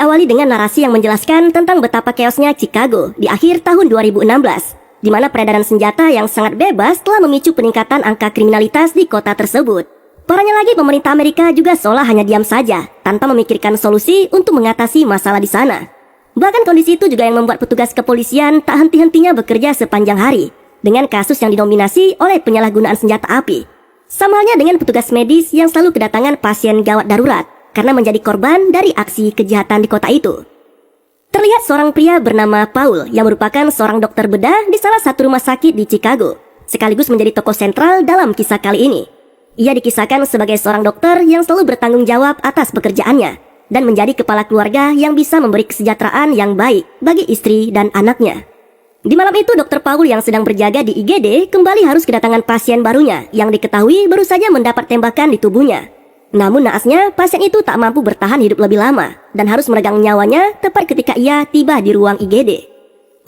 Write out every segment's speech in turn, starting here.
diawali dengan narasi yang menjelaskan tentang betapa chaosnya Chicago di akhir tahun 2016, di mana peredaran senjata yang sangat bebas telah memicu peningkatan angka kriminalitas di kota tersebut. Parahnya lagi, pemerintah Amerika juga seolah hanya diam saja, tanpa memikirkan solusi untuk mengatasi masalah di sana. Bahkan kondisi itu juga yang membuat petugas kepolisian tak henti-hentinya bekerja sepanjang hari, dengan kasus yang didominasi oleh penyalahgunaan senjata api. Sama halnya dengan petugas medis yang selalu kedatangan pasien gawat darurat, karena menjadi korban dari aksi kejahatan di kota itu. Terlihat seorang pria bernama Paul yang merupakan seorang dokter bedah di salah satu rumah sakit di Chicago, sekaligus menjadi tokoh sentral dalam kisah kali ini. Ia dikisahkan sebagai seorang dokter yang selalu bertanggung jawab atas pekerjaannya dan menjadi kepala keluarga yang bisa memberi kesejahteraan yang baik bagi istri dan anaknya. Di malam itu, Dr. Paul yang sedang berjaga di IGD kembali harus kedatangan pasien barunya yang diketahui baru saja mendapat tembakan di tubuhnya. Namun naasnya, pasien itu tak mampu bertahan hidup lebih lama dan harus meregang nyawanya tepat ketika ia tiba di ruang IGD.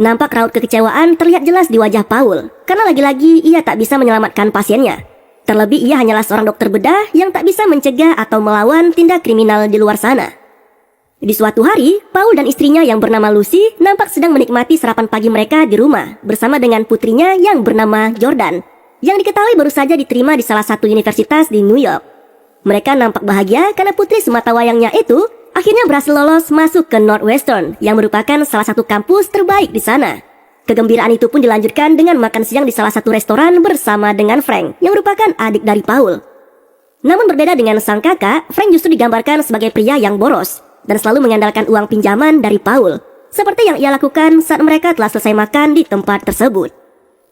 Nampak raut kekecewaan terlihat jelas di wajah Paul, karena lagi-lagi ia tak bisa menyelamatkan pasiennya. Terlebih ia hanyalah seorang dokter bedah yang tak bisa mencegah atau melawan tindak kriminal di luar sana. Di suatu hari, Paul dan istrinya yang bernama Lucy nampak sedang menikmati sarapan pagi mereka di rumah bersama dengan putrinya yang bernama Jordan, yang diketahui baru saja diterima di salah satu universitas di New York. Mereka nampak bahagia karena putri sematawayangnya itu akhirnya berhasil lolos masuk ke Northwestern yang merupakan salah satu kampus terbaik di sana. Kegembiraan itu pun dilanjutkan dengan makan siang di salah satu restoran bersama dengan Frank yang merupakan adik dari Paul. Namun berbeda dengan sang kakak, Frank justru digambarkan sebagai pria yang boros dan selalu mengandalkan uang pinjaman dari Paul, seperti yang ia lakukan saat mereka telah selesai makan di tempat tersebut.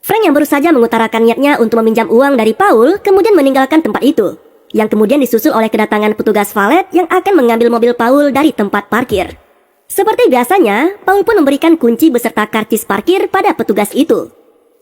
Frank yang baru saja mengutarakan niatnya untuk meminjam uang dari Paul kemudian meninggalkan tempat itu, yang kemudian disusul oleh kedatangan petugas valet yang akan mengambil mobil Paul dari tempat parkir. Seperti biasanya, Paul pun memberikan kunci beserta karcis parkir pada petugas itu.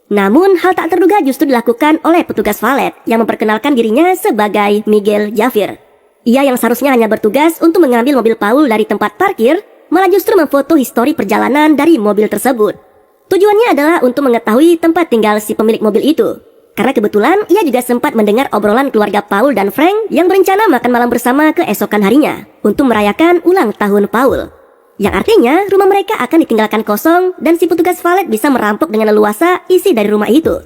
Namun, hal tak terduga justru dilakukan oleh petugas valet yang memperkenalkan dirinya sebagai Miguel Javier. Ia yang seharusnya hanya bertugas untuk mengambil mobil Paul dari tempat parkir, malah justru memfoto histori perjalanan dari mobil tersebut. Tujuannya adalah untuk mengetahui tempat tinggal si pemilik mobil itu. Karena kebetulan ia juga sempat mendengar obrolan keluarga Paul dan Frank yang berencana makan malam bersama keesokan harinya untuk merayakan ulang tahun Paul. Yang artinya rumah mereka akan ditinggalkan kosong dan si petugas valet bisa merampok dengan leluasa isi dari rumah itu.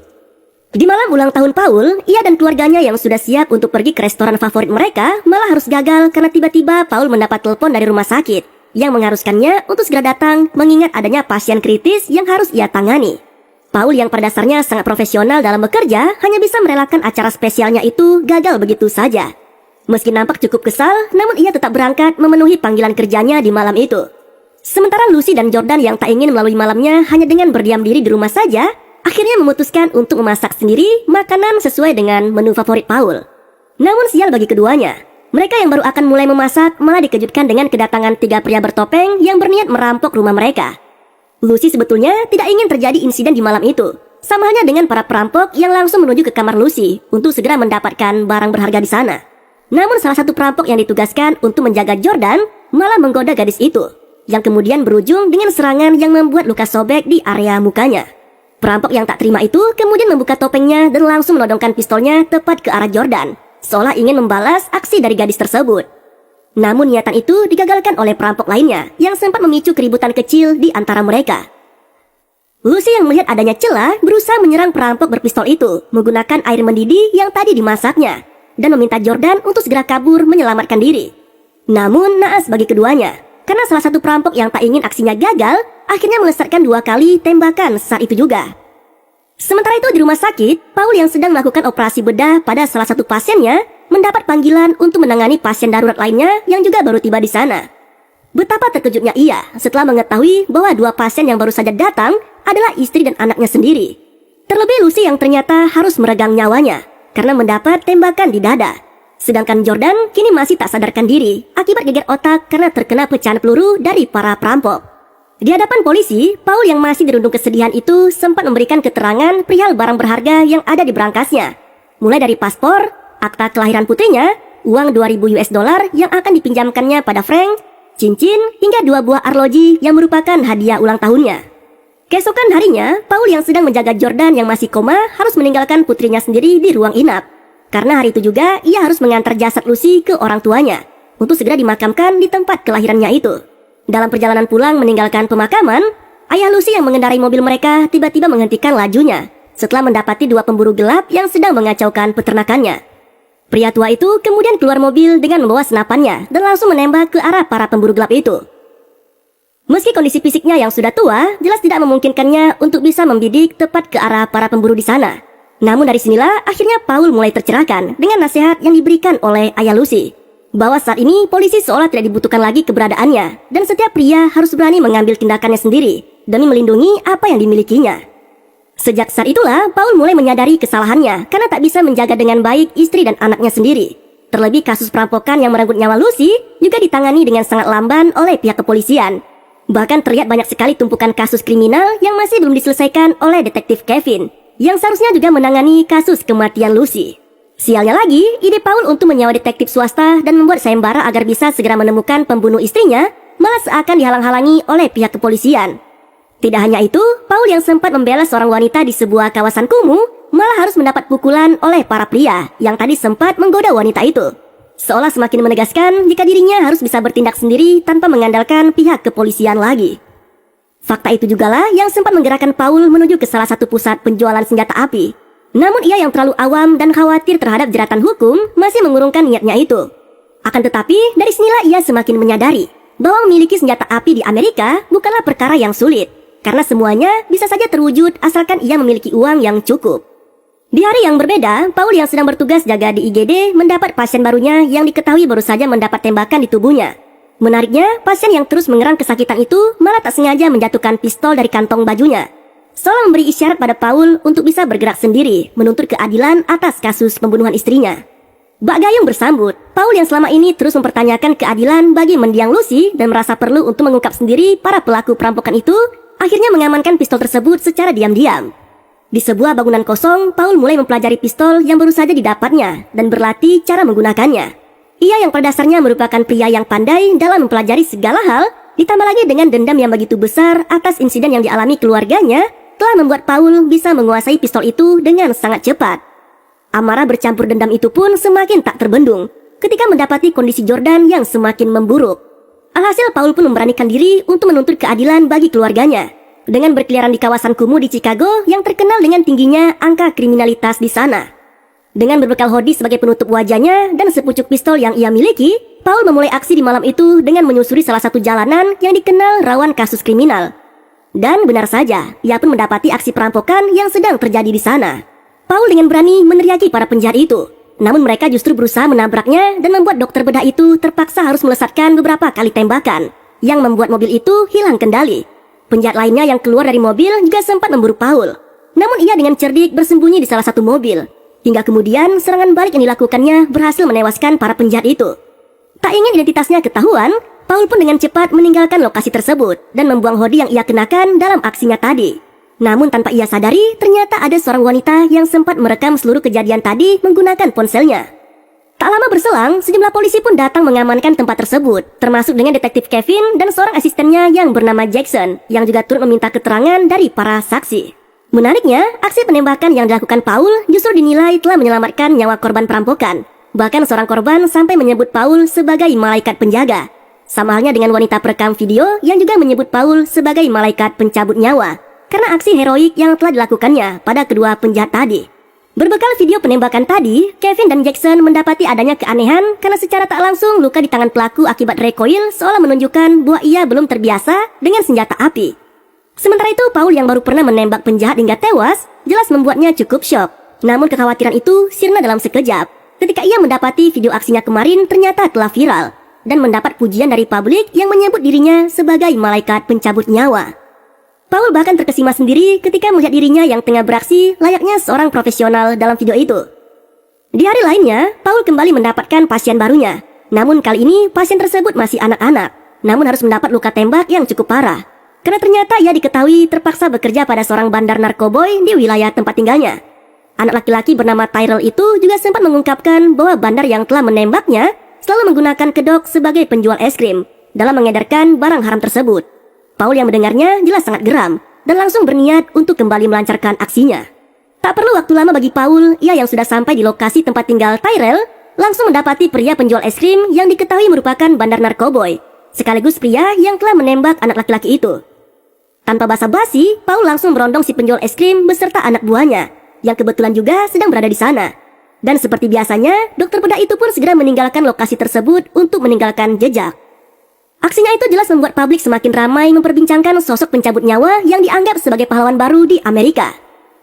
Di malam ulang tahun Paul, ia dan keluarganya yang sudah siap untuk pergi ke restoran favorit mereka malah harus gagal karena tiba-tiba Paul mendapat telepon dari rumah sakit yang mengharuskannya untuk segera datang mengingat adanya pasien kritis yang harus ia tangani. Paul yang pada dasarnya sangat profesional dalam bekerja hanya bisa merelakan acara spesialnya itu gagal begitu saja. Meski nampak cukup kesal, namun ia tetap berangkat memenuhi panggilan kerjanya di malam itu. Sementara Lucy dan Jordan yang tak ingin melalui malamnya hanya dengan berdiam diri di rumah saja, akhirnya memutuskan untuk memasak sendiri makanan sesuai dengan menu favorit Paul. Namun sial bagi keduanya, mereka yang baru akan mulai memasak malah dikejutkan dengan kedatangan 3 pria bertopeng yang berniat merampok rumah mereka. Lucy sebetulnya tidak ingin terjadi insiden di malam itu, sama halnya dengan para perampok yang langsung menuju ke kamar Lucy untuk segera mendapatkan barang berharga di sana. Namun salah satu perampok yang ditugaskan untuk menjaga Jordan malah menggoda gadis itu, yang kemudian berujung dengan serangan yang membuat luka sobek di area mukanya. Perampok yang tak terima itu kemudian membuka topengnya dan langsung menodongkan pistolnya tepat ke arah Jordan, seolah ingin membalas aksi dari gadis tersebut. Namun niatan itu digagalkan oleh perampok lainnya yang sempat memicu keributan kecil di antara mereka. Lucy yang melihat adanya celah berusaha menyerang perampok berpistol itu menggunakan air mendidih yang tadi dimasaknya dan meminta Jordan untuk segera kabur menyelamatkan diri. Namun naas bagi keduanya, karena salah satu perampok yang tak ingin aksinya gagal, akhirnya melesatkan 2 kali tembakan saat itu juga. Sementara itu di rumah sakit, Paul yang sedang melakukan operasi bedah pada salah satu pasiennya mendapat panggilan untuk menangani pasien darurat lainnya yang juga baru tiba di sana. Betapa terkejutnya ia setelah mengetahui bahwa 2 pasien yang baru saja datang adalah istri dan anaknya sendiri. Terlebih Lucy yang ternyata harus meregang nyawanya karena mendapat tembakan di dada. Sedangkan Jordan kini masih tak sadarkan diri akibat geger otak karena terkena pecahan peluru dari para perampok. Di hadapan polisi, Paul yang masih dirundung kesedihan itu sempat memberikan keterangan perihal barang berharga yang ada di berangkasnya. Mulai dari paspor, akta kelahiran putrinya, uang 2.000 US dollar yang akan dipinjamkannya pada Frank, cincin, hingga 2 buah arloji yang merupakan hadiah ulang tahunnya. Keesokan harinya, Paul yang sedang menjaga Jordan yang masih koma harus meninggalkan putrinya sendiri di ruang inap. Karena hari itu juga ia harus mengantar jasad Lucy ke orang tuanya untuk segera dimakamkan di tempat kelahirannya itu. Dalam perjalanan pulang meninggalkan pemakaman, ayah Lucy yang mengendarai mobil mereka tiba-tiba menghentikan lajunya setelah mendapati dua pemburu gelap yang sedang mengacaukan peternakannya. Pria tua itu kemudian keluar mobil dengan membawa senapannya dan langsung menembak ke arah para pemburu gelap itu. Meski kondisi fisiknya yang sudah tua jelas tidak memungkinkannya untuk bisa membidik tepat ke arah para pemburu di sana. Namun dari sinilah akhirnya Paul mulai tercerahkan dengan nasihat yang diberikan oleh ayah Lucy, bahwa saat ini polisi seolah tidak dibutuhkan lagi keberadaannya dan setiap pria harus berani mengambil tindakannya sendiri demi melindungi apa yang dimilikinya. Sejak saat itulah Paul mulai menyadari kesalahannya karena tak bisa menjaga dengan baik istri dan anaknya sendiri. Terlebih kasus perampokan yang merenggut nyawa Lucy juga ditangani dengan sangat lamban oleh pihak kepolisian. Bahkan terlihat banyak sekali tumpukan kasus kriminal yang masih belum diselesaikan oleh detektif Kevin, yang seharusnya juga menangani kasus kematian Lucy. Sialnya lagi, ide Paul untuk menyewa detektif swasta dan membuat sayembara agar bisa segera menemukan pembunuh istrinya malah seakan dihalang-halangi oleh pihak kepolisian. Tidak hanya itu, Paul yang sempat membela seorang wanita di sebuah kawasan kumuh malah harus mendapat pukulan oleh para pria yang tadi sempat menggoda wanita itu. Seolah semakin menegaskan jika dirinya harus bisa bertindak sendiri tanpa mengandalkan pihak kepolisian lagi. Fakta itu jugalah yang sempat menggerakkan Paul menuju ke salah satu pusat penjualan senjata api. Namun ia yang terlalu awam dan khawatir terhadap jeratan hukum masih mengurungkan niatnya itu. Akan tetapi dari sinilah ia semakin menyadari bahwa memiliki senjata api di Amerika bukanlah perkara yang sulit, karena semuanya bisa saja terwujud asalkan ia memiliki uang yang cukup. Di hari yang berbeda, Paul yang sedang bertugas jaga di IGD mendapat pasien barunya yang diketahui baru saja mendapat tembakan di tubuhnya. Menariknya, pasien yang terus mengerang kesakitan itu malah tak sengaja menjatuhkan pistol dari kantong bajunya, seolah memberi isyarat pada Paul untuk bisa bergerak sendiri menuntut keadilan atas kasus pembunuhan istrinya. Bak Gayung bersambut, Paul yang selama ini terus mempertanyakan keadilan bagi mendiang Lucy dan merasa perlu untuk mengungkap sendiri para pelaku perampokan itu, akhirnya mengamankan pistol tersebut secara diam-diam. Di sebuah bangunan kosong, Paul mulai mempelajari pistol yang baru saja didapatnya dan berlatih cara menggunakannya. Ia yang pada dasarnya merupakan pria yang pandai dalam mempelajari segala hal, ditambah lagi dengan dendam yang begitu besar atas insiden yang dialami keluarganya, telah membuat Paul bisa menguasai pistol itu dengan sangat cepat. Amarah bercampur dendam itu pun semakin tak terbendung ketika mendapati kondisi Jordan yang semakin memburuk. Alhasil Paul pun memberanikan diri untuk menuntut keadilan bagi keluarganya dengan berkeliaran di kawasan kumuh di Chicago yang terkenal dengan tingginya angka kriminalitas di sana. Dengan berbekal hoodie sebagai penutup wajahnya dan sepucuk pistol yang ia miliki, Paul memulai aksi di malam itu dengan menyusuri salah satu jalanan yang dikenal rawan kasus kriminal. Dan benar saja, ia pun mendapati aksi perampokan yang sedang terjadi di sana. Paul dengan berani meneriaki para penjahat itu, namun mereka justru berusaha menabraknya dan membuat dokter bedah itu terpaksa harus melesatkan beberapa kali tembakan, yang membuat mobil itu hilang kendali. Penjahat lainnya yang keluar dari mobil juga sempat memburu Paul, namun ia dengan cerdik bersembunyi di salah satu mobil. Hingga kemudian serangan balik yang dilakukannya berhasil menewaskan para penjahat itu. Tak ingin identitasnya ketahuan, Paul pun dengan cepat meninggalkan lokasi tersebut dan membuang hoodie yang ia kenakan dalam aksinya tadi. Namun tanpa ia sadari, ternyata ada seorang wanita yang sempat merekam seluruh kejadian tadi menggunakan ponselnya. Tak lama berselang, sejumlah polisi pun datang mengamankan tempat tersebut, termasuk dengan detektif Kevin dan seorang asistennya yang bernama Jackson, yang juga turut meminta keterangan dari para saksi. Menariknya, aksi penembakan yang dilakukan Paul justru dinilai telah menyelamatkan nyawa korban perampokan. Bahkan seorang korban sampai menyebut Paul sebagai malaikat penjaga. Sama halnya dengan wanita perekam video yang juga menyebut Paul sebagai malaikat pencabut nyawa, karena aksi heroik yang telah dilakukannya pada kedua penjahat tadi. Berbekal video penembakan tadi, Kevin dan Jackson mendapati adanya keanehan karena secara tak langsung luka di tangan pelaku akibat recoil seolah menunjukkan bahwa ia belum terbiasa dengan senjata api. Sementara itu, Paul yang baru pernah menembak penjahat hingga tewas, jelas membuatnya cukup syok. Namun kekhawatiran itu sirna dalam sekejap ketika ia mendapati video aksinya kemarin ternyata telah viral dan mendapat pujian dari publik yang menyebut dirinya sebagai malaikat pencabut nyawa. Paul bahkan terkesima sendiri ketika melihat dirinya yang tengah beraksi layaknya seorang profesional dalam video itu. Di hari lainnya, Paul kembali mendapatkan pasien barunya. Namun kali ini pasien tersebut masih anak-anak, namun harus mendapat luka tembak yang cukup parah. Karena ternyata ia diketahui terpaksa bekerja pada seorang bandar narkoboy di wilayah tempat tinggalnya. Anak laki-laki bernama Tyrell itu juga sempat mengungkapkan bahwa bandar yang telah menembaknya selalu menggunakan kedok sebagai penjual es krim dalam mengedarkan barang haram tersebut. Paul yang mendengarnya jelas sangat geram dan langsung berniat untuk kembali melancarkan aksinya. Tak perlu waktu lama bagi Paul, ia yang sudah sampai di lokasi tempat tinggal Tyrell langsung mendapati pria penjual es krim yang diketahui merupakan bandar narkoboy. sekaligus pria yang telah menembak anak laki-laki itu. Tanpa basa-basi, Paul langsung merondong si penjual es krim beserta anak buahnya, yang kebetulan juga sedang berada di sana. Dan seperti biasanya, dokter bedah itu pun segera meninggalkan lokasi tersebut untuk meninggalkan jejak. Aksinya itu jelas membuat publik semakin ramai memperbincangkan sosok pencabut nyawa yang dianggap sebagai pahlawan baru di Amerika.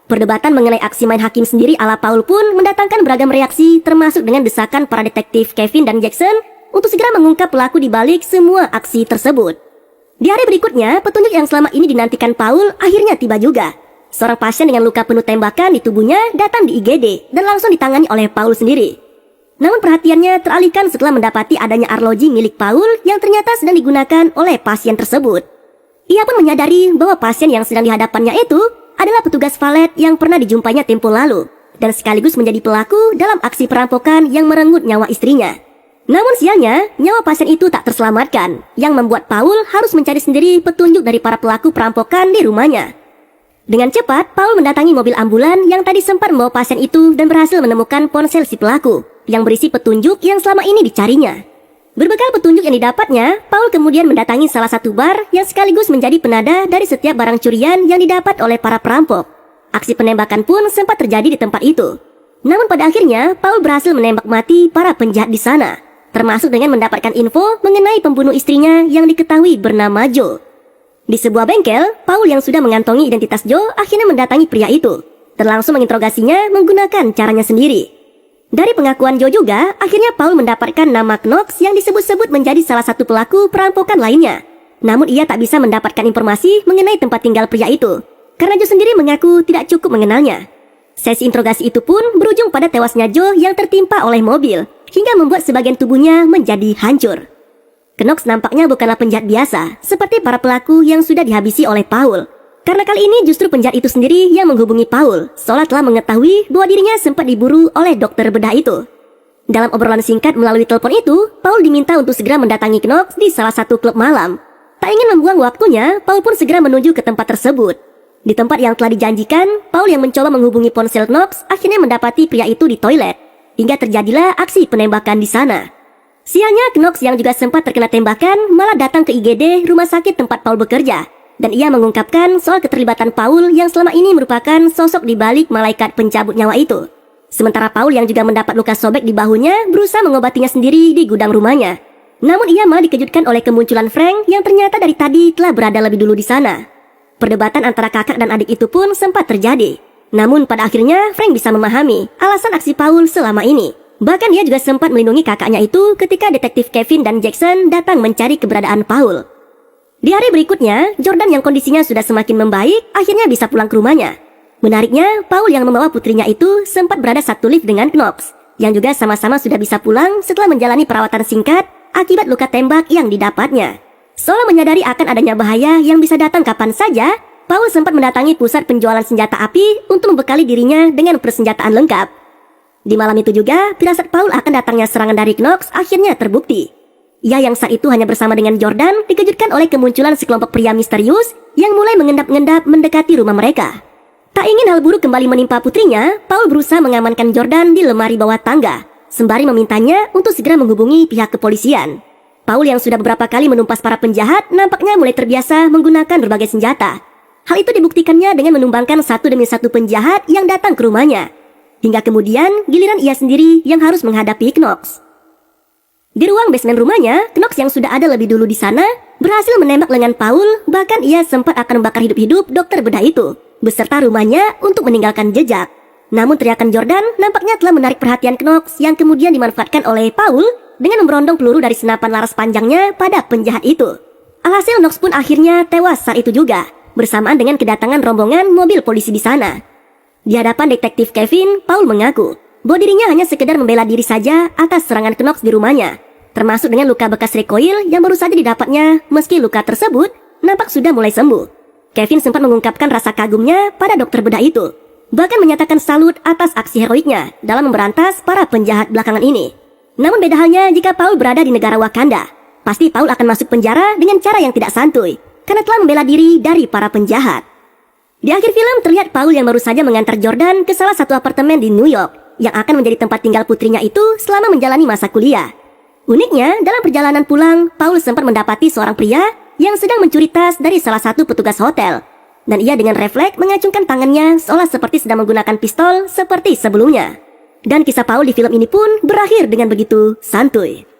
Perdebatan mengenai aksi main hakim sendiri ala Paul pun mendatangkan beragam reaksi, termasuk dengan desakan para detektif Kevin dan Jackson untuk segera mengungkap pelaku di balik semua aksi tersebut. Di hari berikutnya, petunjuk yang selama ini dinantikan Paul akhirnya tiba juga. Seorang pasien dengan luka penuh tembakan di tubuhnya datang di IGD dan langsung ditangani oleh Paul sendiri. Namun perhatiannya teralihkan setelah mendapati adanya arloji milik Paul yang ternyata sedang digunakan oleh pasien tersebut. Ia pun menyadari bahwa pasien yang sedang dihadapannya itu adalah petugas valet yang pernah dijumpainya tempo lalu dan sekaligus menjadi pelaku dalam aksi perampokan yang merenggut nyawa istrinya. Namun sialnya, nyawa pasien itu tak terselamatkan, yang membuat Paul harus mencari sendiri petunjuk dari para pelaku perampokan di rumahnya. Dengan cepat, Paul mendatangi mobil ambulan yang tadi sempat membawa pasien itu dan berhasil menemukan ponsel si pelaku, yang berisi petunjuk yang selama ini dicarinya. Berbekal petunjuk yang didapatnya, Paul kemudian mendatangi salah satu bar yang sekaligus menjadi penada dari setiap barang curian yang didapat oleh para perampok. Aksi penembakan pun sempat terjadi di tempat itu. Namun pada akhirnya, Paul berhasil menembak mati para penjahat di sana, termasuk dengan mendapatkan info mengenai pembunuh istrinya yang diketahui bernama Joe. Di sebuah bengkel, Paul yang sudah mengantongi identitas Joe akhirnya mendatangi pria itu dan langsung menginterogasinya menggunakan caranya sendiri. Dari pengakuan Joe juga, akhirnya Paul mendapatkan nama Knox yang disebut-sebut menjadi salah satu pelaku perampokan lainnya. Namun ia tak bisa mendapatkan informasi mengenai tempat tinggal pria itu, karena Joe sendiri mengaku tidak cukup mengenalnya. Sesi interogasi itu pun berujung pada tewasnya Joe yang tertimpa oleh mobil, hingga membuat sebagian tubuhnya menjadi hancur. Knox nampaknya bukanlah penjahat biasa, seperti para pelaku yang sudah dihabisi oleh Paul. Karena kali ini justru penjahat itu sendiri yang menghubungi Paul, seolah telah mengetahui bahwa dirinya sempat diburu oleh dokter bedah itu. Dalam obrolan singkat melalui telepon itu, Paul diminta untuk segera mendatangi Knox di salah satu klub malam. Tak ingin membuang waktunya, Paul pun segera menuju ke tempat tersebut. Di tempat yang telah dijanjikan, Paul yang mencoba menghubungi ponsel Knox akhirnya mendapati pria itu di toilet, hingga terjadilah aksi penembakan di sana. Sialnya, Knox yang juga sempat terkena tembakan malah datang ke IGD rumah sakit tempat Paul bekerja, dan ia mengungkapkan soal keterlibatan Paul yang selama ini merupakan sosok di balik malaikat pencabut nyawa itu. Sementara Paul yang juga mendapat luka sobek di bahunya berusaha mengobatinya sendiri di gudang rumahnya. Namun ia malah dikejutkan oleh kemunculan Frank yang ternyata dari tadi telah berada lebih dulu di sana. Perdebatan antara kakak dan adik itu pun sempat terjadi. Namun pada akhirnya Frank bisa memahami alasan aksi Paul selama ini. Bahkan ia juga sempat melindungi kakaknya itu ketika detektif Kevin dan Jackson datang mencari keberadaan Paul. Di hari berikutnya, Jordan yang kondisinya sudah semakin membaik akhirnya bisa pulang ke rumahnya. Menariknya, Paul yang membawa putrinya itu sempat berada satu lift dengan Knox, yang juga sama-sama sudah bisa pulang setelah menjalani perawatan singkat akibat luka tembak yang didapatnya. Seolah menyadari akan adanya bahaya yang bisa datang kapan saja, Paul sempat mendatangi pusat penjualan senjata api untuk membekali dirinya dengan persenjataan lengkap. Di malam itu juga, firasat Paul akan datangnya serangan dari Knox akhirnya terbukti. Ia yang saat itu hanya bersama dengan Jordan dikejutkan oleh kemunculan sekelompok pria misterius yang mulai mengendap-endap mendekati rumah mereka. Tak ingin hal buruk kembali menimpa putrinya, Paul berusaha mengamankan Jordan di lemari bawah tangga, sembari memintanya untuk segera menghubungi pihak kepolisian. Paul yang sudah beberapa kali menumpas para penjahat nampaknya mulai terbiasa menggunakan berbagai senjata. Hal itu dibuktikannya dengan menumbangkan satu demi satu penjahat yang datang ke rumahnya. Hingga kemudian giliran ia sendiri yang harus menghadapi Knox. Di ruang basement rumahnya, Knox yang sudah ada lebih dulu di sana berhasil menembak lengan Paul, bahkan ia sempat akan membakar hidup-hidup dokter bedah itu beserta rumahnya untuk meninggalkan jejak. Namun teriakan Jordan nampaknya telah menarik perhatian Knox yang kemudian dimanfaatkan oleh Paul dengan memberondong peluru dari senapan laras panjangnya pada penjahat itu. Alhasil Knox pun akhirnya tewas saat itu juga, bersamaan dengan kedatangan rombongan mobil polisi di sana. Di hadapan detektif Kevin, Paul mengaku bahwa dirinya hanya sekedar membela diri saja atas serangan Knox di rumahnya, termasuk dengan luka bekas recoil yang baru saja didapatnya meski luka tersebut nampak sudah mulai sembuh. Kevin sempat mengungkapkan rasa kagumnya pada dokter bedah itu, bahkan menyatakan salut atas aksi heroiknya dalam memberantas para penjahat belakangan ini. Namun beda halnya jika Paul berada di negara Wakanda. Pasti Paul akan masuk penjara dengan cara yang tidak santuy, karena telah membela diri dari para penjahat. Di akhir film terlihat Paul yang baru saja mengantar Jordan ke salah satu apartemen di New York yang akan menjadi tempat tinggal putrinya itu selama menjalani masa kuliah. Uniknya, dalam perjalanan pulang, Paul sempat mendapati seorang pria yang sedang mencuri tas dari salah satu petugas hotel. Dan ia dengan refleks mengacungkan tangannya seolah seperti sedang menggunakan pistol seperti sebelumnya. Dan kisah Paul di film ini pun berakhir dengan begitu santuy.